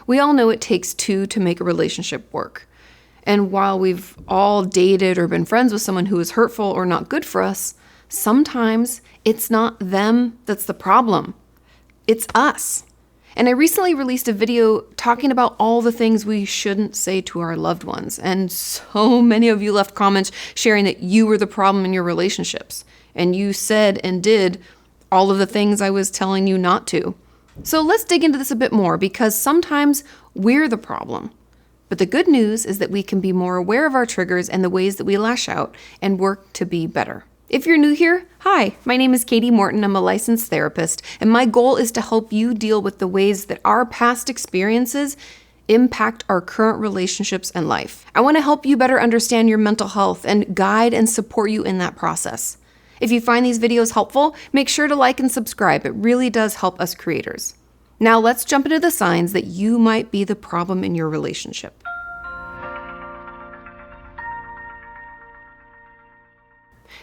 We all know it takes two to make a relationship work. And while we've all dated or been friends with someone who is hurtful or not good for us, sometimes it's not them that's the problem. It's us. And I recently released a video talking about all the things we shouldn't say to our loved ones. And so many of you left comments sharing that you were the problem in your relationships. And you said and did all of the things I was telling you not to. So let's dig into this a bit more, because sometimes we're the problem. But the good news is that we can be more aware of our triggers and the ways that we lash out and work to be better. If you're new here, hi, my name is Kati Morton. I'm a licensed therapist, and my goal is to help you deal with the ways that our past experiences impact our current relationships and life. I want to help you better understand your mental health and guide and support you in that process. If you find these videos helpful, make sure to like and subscribe. It really does help us creators. Now let's jump into the signs that you might be the problem in your relationship.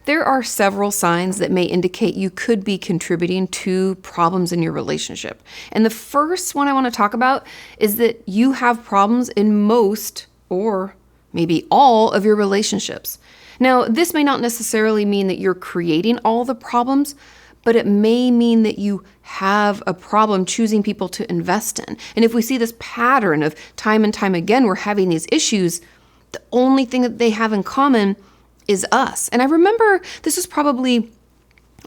There are several signs that may indicate you could be contributing to problems in your relationship. And the first one I want to talk about is that you have problems in most or maybe all of your relationships. Now, this may not necessarily mean that you're creating all the problems, but it may mean that you have a problem choosing people to invest in. And if we see this pattern of time and time again, we're having these issues, the only thing that they have in common is us. And I remember this was probably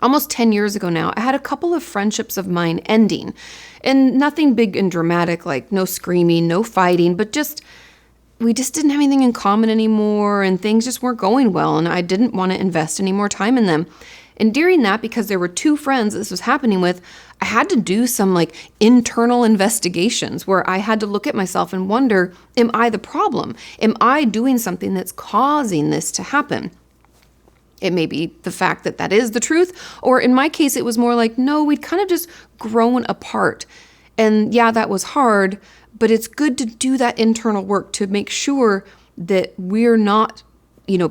almost 10 years ago now. I had a couple of friendships of mine ending, and nothing big and dramatic, like no screaming, no fighting, but we just didn't have anything in common anymore, and things just weren't going well, and I didn't want to invest any more time in them. And during that, because there were two friends this was happening with, I had to do some internal investigations where I had to look at myself and wonder, am I the problem? Am I doing something that's causing this to happen? It may be the fact that that is the truth, or in my case, it was more like, no, we'd kind of just grown apart. And yeah, that was hard, but it's good to do that internal work to make sure that we're not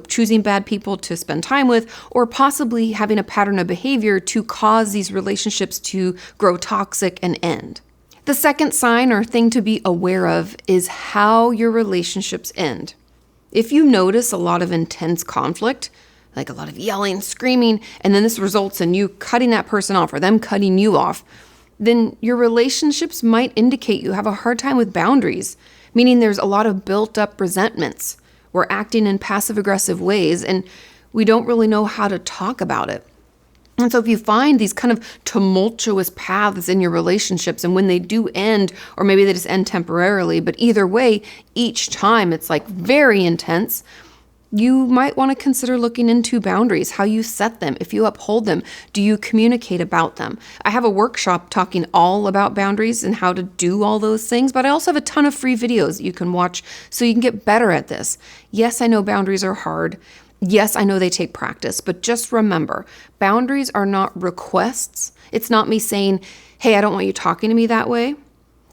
choosing bad people to spend time with, or possibly having a pattern of behavior to cause these relationships to grow toxic and end. The second sign or thing to be aware of is how your relationships end. If you notice a lot of intense conflict, like a lot of yelling, screaming, and then this results in you cutting that person off or them cutting you off, then your relationships might indicate you have a hard time with boundaries, meaning there's a lot of built up resentments. We're acting in passive-aggressive ways, and we don't really know how to talk about it. And so if you find these kind of tumultuous paths in your relationships, and when they do end, or maybe they just end temporarily, but either way, each time it's very intense, you might want to consider looking into boundaries, how you set them, if you uphold them, do you communicate about them? I have a workshop talking all about boundaries and how to do all those things, but I also have a ton of free videos that you can watch so you can get better at this. Yes, I know boundaries are hard. Yes, I know they take practice, but just remember, boundaries are not requests. It's not me saying, hey, I don't want you talking to me that way.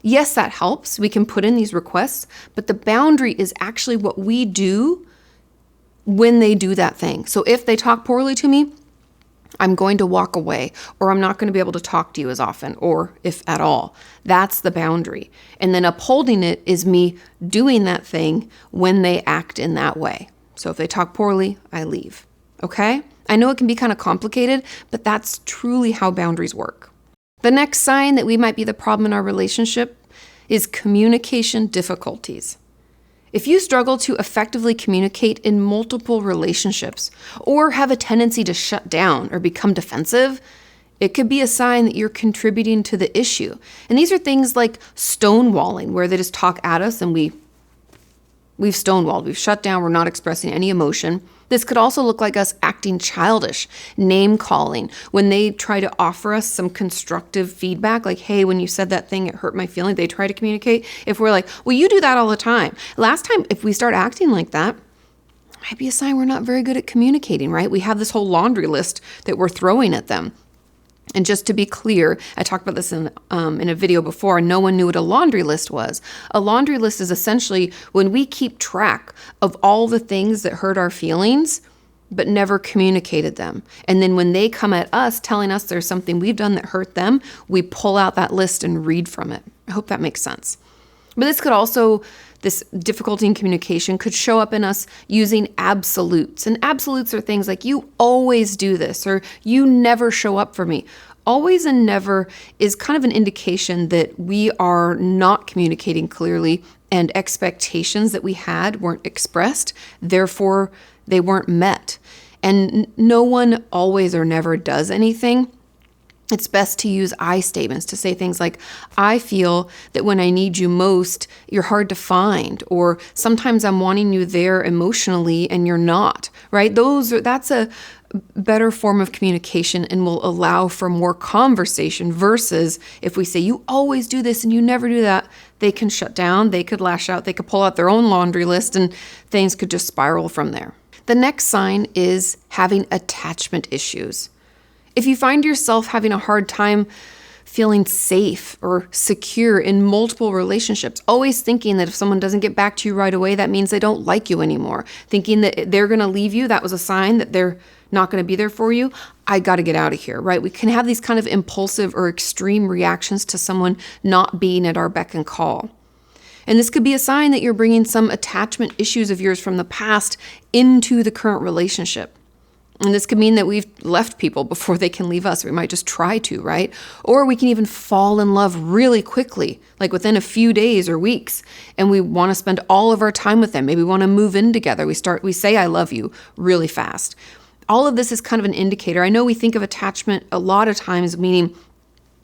Yes, that helps. We can put in these requests, but the boundary is actually what we do when they do that thing. So if they talk poorly to me, I'm going to walk away, or I'm not going to be able to talk to you as often, or if at all. That's the boundary. And then upholding it is me doing that thing when they act in that way. So if they talk poorly, I leave. Okay? I know it can be kind of complicated, but that's truly how boundaries work. The next sign that we might be the problem in our relationship is communication difficulties. If you struggle to effectively communicate in multiple relationships or have a tendency to shut down or become defensive, it could be a sign that you're contributing to the issue. And these are things like stonewalling, where they just talk at us and we've stonewalled, we've shut down, we're not expressing any emotion. This could also look like us acting childish, name calling, when they try to offer us some constructive feedback, like, hey, when you said that thing, it hurt my feelings. They try to communicate. If we're like, well, you do that all the time. Last time, if we start acting like that, it might be a sign we're not very good at communicating, right? We have this whole laundry list that we're throwing at them. And just to be clear, I talked about this in a video before, no one knew what a laundry list was. A laundry list is essentially when we keep track of all the things that hurt our feelings, but never communicated them. And then when they come at us telling us there's something we've done that hurt them, we pull out that list and read from it. I hope that makes sense. But this difficulty in communication could show up in us using absolutes. And absolutes are things like, you always do this, or you never show up for me. Always and never is kind of an indication that we are not communicating clearly, and expectations that we had weren't expressed. Therefore, they weren't met. And no one always or never does anything. It's best to use I statements to say things like, I feel that when I need you most, you're hard to find, or sometimes I'm wanting you there emotionally and you're not, right? That's a better form of communication and will allow for more conversation, versus if we say, you always do this and you never do that, they can shut down, they could lash out, they could pull out their own laundry list, and things could just spiral from there. The next sign is having attachment issues. If you find yourself having a hard time feeling safe or secure in multiple relationships, always thinking that if someone doesn't get back to you right away, that means they don't like you anymore, thinking that they're going to leave you, that was a sign that they're not going to be there for you, I got to get out of here, right? We can have these kind of impulsive or extreme reactions to someone not being at our beck and call. And this could be a sign that you're bringing some attachment issues of yours from the past into the current relationship. And this could mean that we've left people before they can leave us. We might just try to, right? Or we can even fall in love really quickly, like within a few days or weeks, and we want to spend all of our time with them. Maybe we want to move in together. We say, I love you really fast. All of this is kind of an indicator. I know we think of attachment a lot of times meaning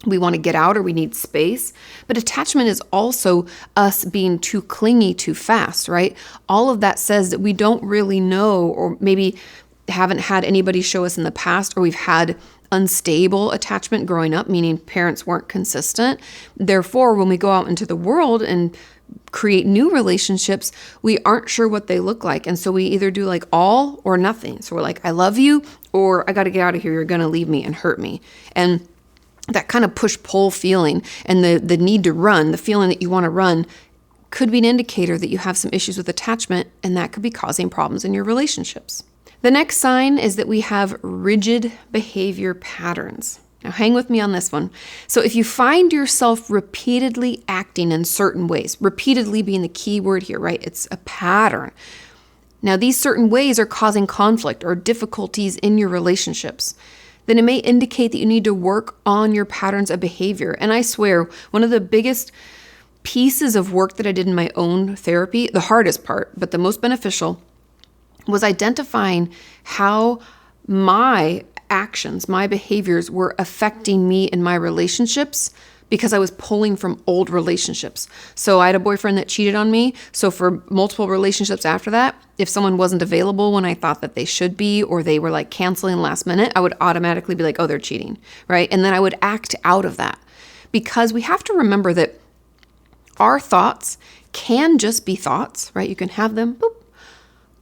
we want to get out or we need space, but attachment is also us being too clingy too fast, right? All of that says that we don't really know, or maybe haven't had anybody show us in the past, or we've had unstable attachment growing up, meaning parents weren't consistent. Therefore, when we go out into the world and create new relationships, we aren't sure what they look like. And so we either do like all or nothing. So we're like, I love you, or I got to get out of here. You're going to leave me and hurt me. And that kind of push-pull feeling and the need to run, the feeling that you want to run, could be an indicator that you have some issues with attachment, and that could be causing problems in your relationships. The next sign is that we have rigid behavior patterns. Now hang with me on this one. So if you find yourself repeatedly acting in certain ways, repeatedly being the key word here, right? It's a pattern. Now these certain ways are causing conflict or difficulties in your relationships, then it may indicate that you need to work on your patterns of behavior. And I swear, one of the biggest pieces of work that I did in my own therapy, the hardest part, but the most beneficial, was identifying how my actions, my behaviors were affecting me in my relationships, because I was pulling from old relationships. So I had a boyfriend that cheated on me. So for multiple relationships after that, if someone wasn't available when I thought that they should be, or they were like canceling last minute, I would automatically be like, oh, they're cheating, right? And then I would act out of that, because we have to remember that our thoughts can just be thoughts, right? You can have them, boop.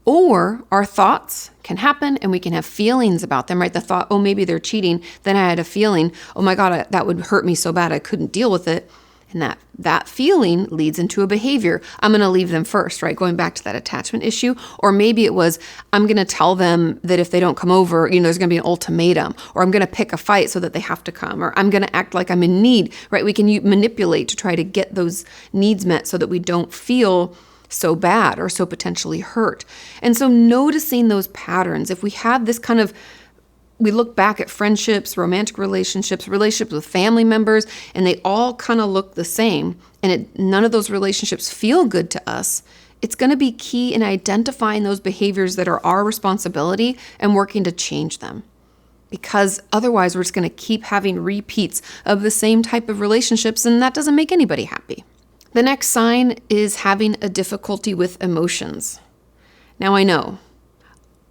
Or our thoughts can happen and we can have feelings about them, right? The thought, oh, maybe they're cheating. Then I had a feeling, oh my God, that would hurt me so bad I couldn't deal with it. And that feeling leads into a behavior. I'm going to leave them first, right? Going back to that attachment issue. Or maybe it was, I'm going to tell them that if they don't come over, there's going to be an ultimatum. Or I'm going to pick a fight so that they have to come. Or I'm going to act like I'm in need, right? We can manipulate to try to get those needs met so that we don't feel so bad or so potentially hurt. And so noticing those patterns, if we have this kind of, we look back at friendships, romantic relationships with family members, and they all kind of look the same, and none of those relationships feel good to us, it's going to be key in identifying those behaviors that are our responsibility and working to change them. Because otherwise we're just going to keep having repeats of the same type of relationships, and that doesn't make anybody happy. The next sign is having a difficulty with emotions. Now I know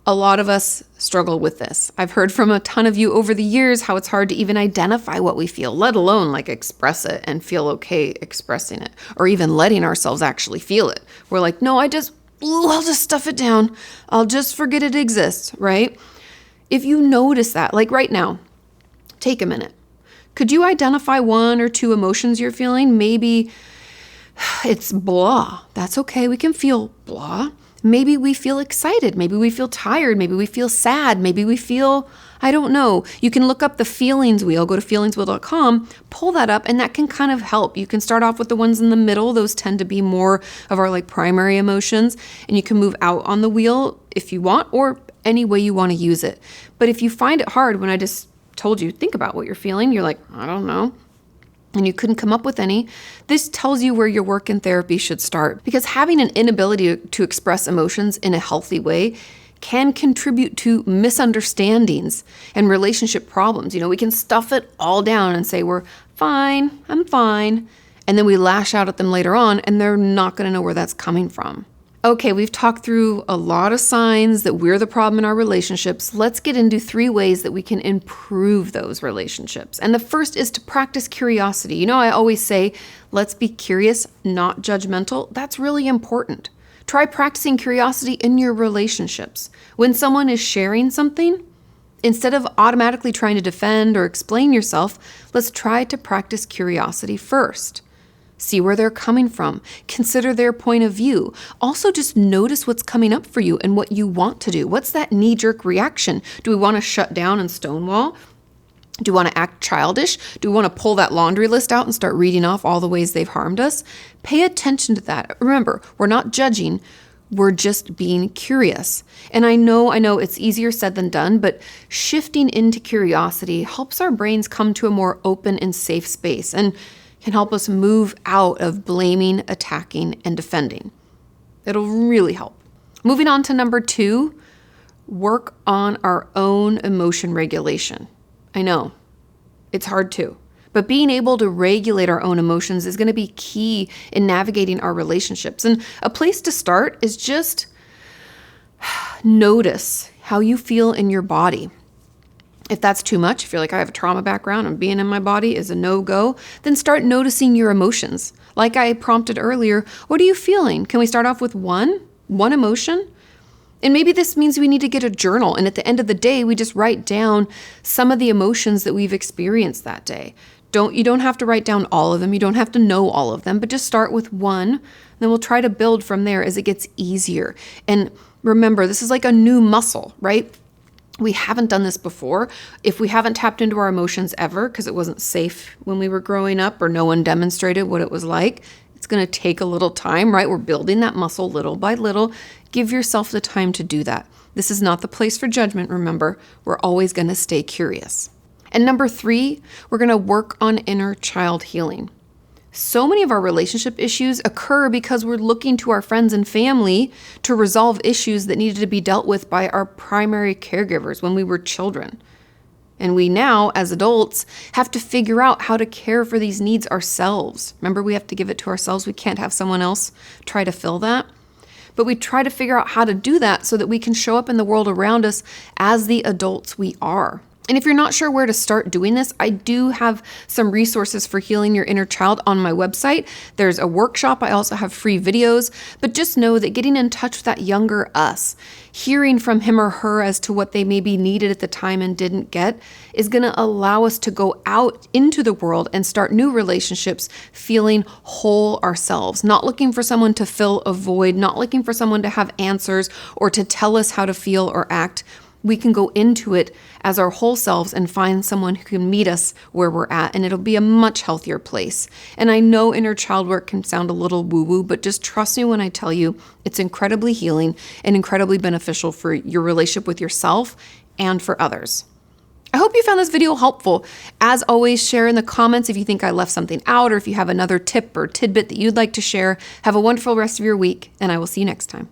a lot of us struggle with this. I've heard from a ton of you over the years how it's hard to even identify what we feel, let alone like express it and feel okay expressing it, or even letting ourselves actually feel it. We're like, no, I'll just stuff it down. I'll just forget it exists, right? If you notice that, like right now, take a minute. Could you identify one or two emotions you're feeling? Maybe it's blah. That's okay. We can feel blah. Maybe we feel excited. Maybe we feel tired. Maybe we feel sad. Maybe we feel, I don't know. You can look up the feelings wheel, go to feelingswheel.com, pull that up, and that can kind of help. You can start off with the ones in the middle. Those tend to be more of our like primary emotions, and you can move out on the wheel if you want, or any way you want to use it. But if you find it hard, when I just told you, think about what you're feeling, you're like, I don't know, and you couldn't come up with any, this tells you where your work in therapy should start. Because having an inability to express emotions in a healthy way can contribute to misunderstandings and relationship problems. We can stuff it all down and say, we're fine, I'm fine. And then we lash out at them later on, and they're not going to know where that's coming from. Okay, we've talked through a lot of signs that we're the problem in our relationships. Let's get into 3 ways that we can improve those relationships. And the first is to practice curiosity. I always say, let's be curious, not judgmental. That's really important. Try practicing curiosity in your relationships. When someone is sharing something, instead of automatically trying to defend or explain yourself, let's try to practice curiosity first. See where they're coming from. Consider their point of view. Also, just notice what's coming up for you and what you want to do. What's that knee-jerk reaction? Do we want to shut down and stonewall? Do we want to act childish? Do we want to pull that laundry list out and start reading off all the ways they've harmed us? Pay attention to that. Remember, we're not judging. We're just being curious. And I know it's easier said than done, but shifting into curiosity helps our brains come to a more open and safe space and can help us move out of blaming, attacking, and defending. It'll really help. Moving on to number 2, work on our own emotion regulation. I know, it's hard too, but being able to regulate our own emotions is going to be key in navigating our relationships. And a place to start is just notice how you feel in your body. If that's too much, if you're like, I have a trauma background and being in my body is a no-go, then start noticing your emotions. Like I prompted earlier, what are you feeling? Can we start off with one emotion? And maybe this means we need to get a journal. And at the end of the day, we just write down some of the emotions that we've experienced that day. You don't have to write down all of them. You don't have to know all of them, but just start with one. And then we'll try to build from there as it gets easier. And remember, this is like a new muscle, right? We haven't done this before. If we haven't tapped into our emotions ever because it wasn't safe when we were growing up or no one demonstrated what it was like, it's going to take a little time, right? We're building that muscle little by little. Give yourself the time to do that. This is not the place for judgment, remember. We're always going to stay curious. And number 3, we're going to work on inner child healing. So many of our relationship issues occur because we're looking to our friends and family to resolve issues that needed to be dealt with by our primary caregivers when we were children. And we now, as adults, have to figure out how to care for these needs ourselves. Remember, we have to give it to ourselves. We can't have someone else try to fill that. But we try to figure out how to do that so that we can show up in the world around us as the adults we are. And if you're not sure where to start doing this, I do have some resources for healing your inner child on my website. There's a workshop. I also have free videos. But just know that getting in touch with that younger us, hearing from him or her as to what they maybe needed at the time and didn't get, is going to allow us to go out into the world and start new relationships feeling whole ourselves, not looking for someone to fill a void, not looking for someone to have answers or to tell us how to feel or act. We can go into it as our whole selves and find someone who can meet us where we're at, and it'll be a much healthier place. And I know inner child work can sound a little woo-woo, but just trust me when I tell you it's incredibly healing and incredibly beneficial for your relationship with yourself and for others. I hope you found this video helpful. As always, share in the comments if you think I left something out or if you have another tip or tidbit that you'd like to share. Have a wonderful rest of your week, and I will see you next time.